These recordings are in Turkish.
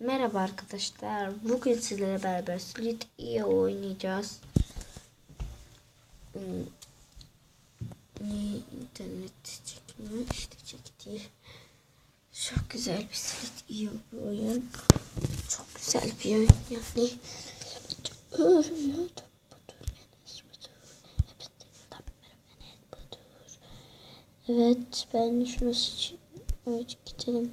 Merhaba arkadaşlar. Bugün sizlerle beraber Split.io oynayacağız. İnternet çekmiyor. İşte çekti. Çok güzel bir Split.io bir oyun. Çok güzel bir oyun yani. Evet, ben şunu seçeyim. Evet, gidelim.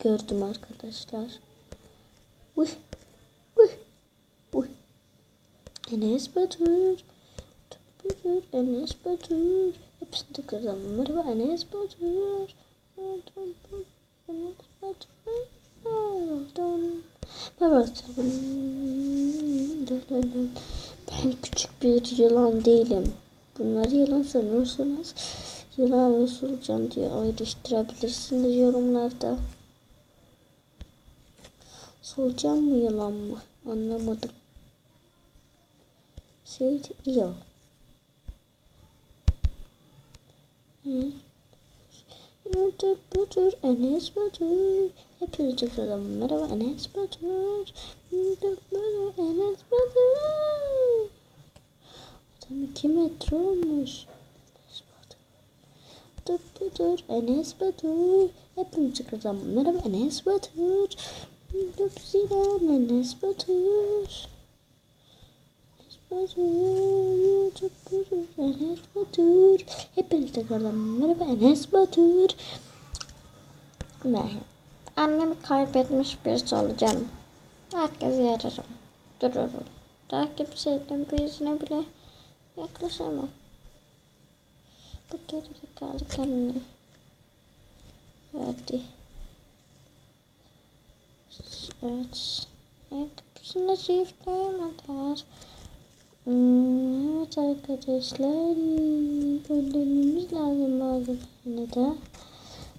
Gördüm arkadaşlar. Uy, uy, uy. Enes Batur. Enes Batur. Hepsini tıkladım. Merhaba Enes Batur. Enes Batur. Ben küçük bir yılan değilim. Bunları yılan sanıyorsanız yılan ve solucan diye ayrıştırabilirsiniz yorumlarda. Solucan mı yılan mı? Anlamadım. İyi. Batur, Enes Batur. Hepinize tekrardan merhaba Enes Batur. Enes Batur. Adam 2 metre olmuş. Batur, Enes Batur. Hepinize tekrardan merhaba Enes Batur. Enes Batur. Enes Batur. Hepinize tekrardan merhaba Enes Batur. Ben annemi kaybetmiş birisi olacağım. Herkesi yararım. Dururum. Daha kimsenin birisine bile yaklaşamam. Bu gerizekalı kendini verdi. Evet. Kapısında çiftleyemeler. Evet arkadaşlar. Öldürmemiz lazım bazılarını da.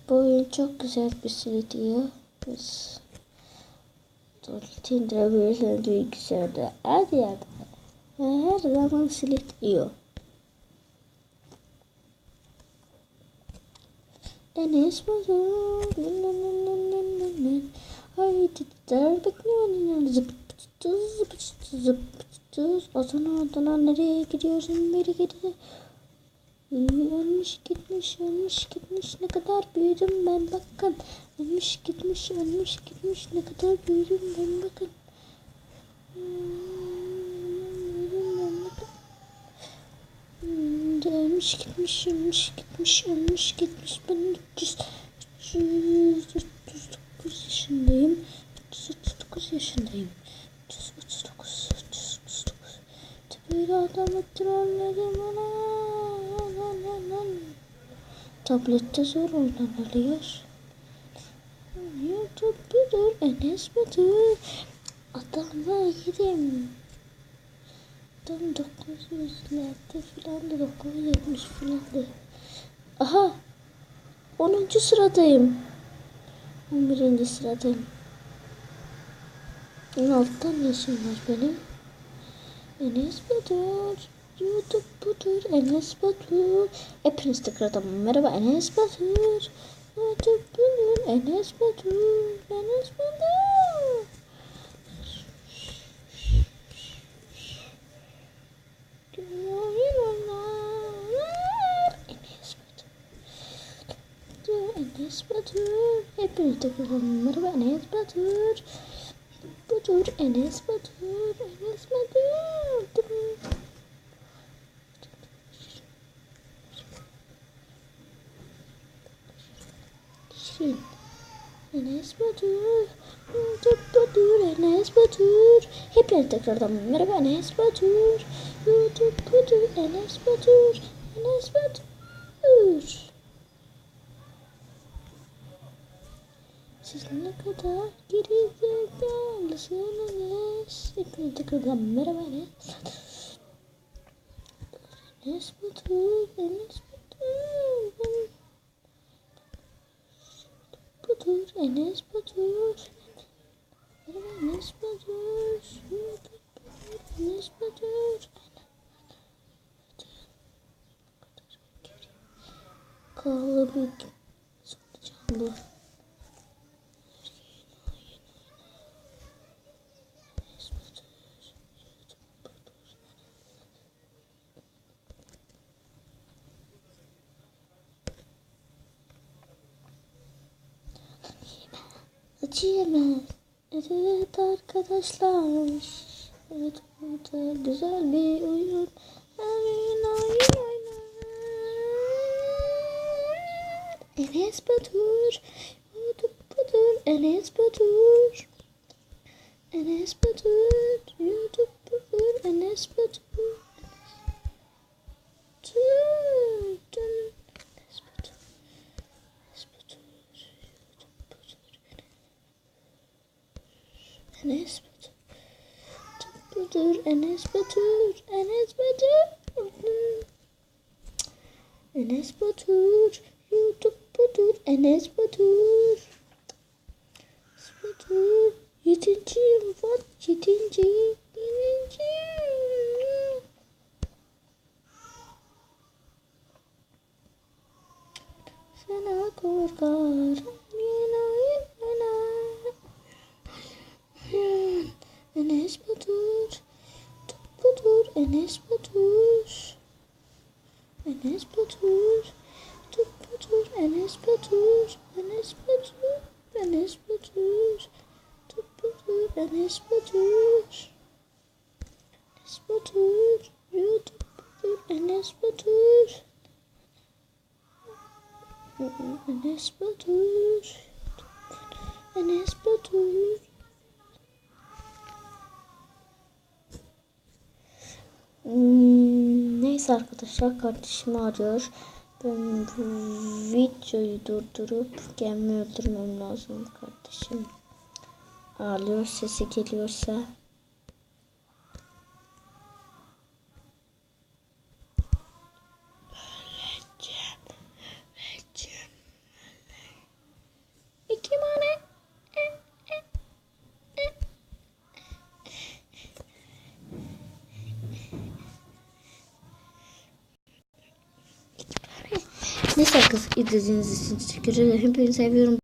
Bu oyun çok güzel bir seri diyor. Biz indirebilirsiniz bilgisayarda. Her yerde. Her zaman siliniyor. Enes Batur. Haydi bekliyorum. Zıp. Adana nereye gidiyorsun? Beri gidi. Ölmüş gitmiş ne kadar büyüdüm ben bakın. Ölmüş gitmiş ne kadar büyüdüm ben bakın. Ölmüş gitmiş ben 339 yaşındayım. 339 yaşındayım. 339. Böyle adamı trolledim ana. Tablette zor oynanılıyor. YouTube Batur, Enes Batur. Adamla yedim. Adam 900'lerde filan da 970 filan da. Aha. 10. sıradayım. 11. sıradayım. 16'dan yaşım var benim. Enes Batur. YouTube Batur, Enes Batur. Hepiniz tekrardan merhaba Enes Batur. YouTube Batur, Enes Batur. Enes Batur. Enes Batur. Hepiniz tekrardan merhaba Enes Batur. Enes Batur. Enes Batur. Enes Batur. Enes Batur. Hepiniz tekrardan merhaba Enes Batur. Enes Batur. Enes Batur. Siz ne kadar gerizekalısınız. Hepiniz tekrardan merhaba Enes Batur. Enes Batur. Enes Batur. Merhaba Enes Batur. Enes Batur. Kahve bir soracağım bu. Acıyemez. Evet arkadaşlar. Evet burada güzel bir oyun. Oyun. Enes Batur. YouTube Batur. Enes Batur. Enes Batur. YouTube Batur. Enes Batur. Enes Batur, Enes Batur, Enes Batur, Enes Batur, YouTube Batur, Enes Batur, Batur, yedinciyim, yedinci. Sana korkarım, Enes Batur, Enes Batur, Enes Batur, Enes Batur, Enes Batur, Enes Batur, Enes Batur, Enes Batur, YouTube Batur, Enes Batur, Enes Batur, Enes Batur. Neyse arkadaşlar, kardeşimi arıyor. Ben bu videoyu durdurup gelmeyi öldürmem lazım. Kardeşim ağlıyor, sesi geliyorsa. Öleceğim. İki tane. Neyse arkadaşlar, izlediğiniz için teşekkür ederim. Hepinizi seviyorum.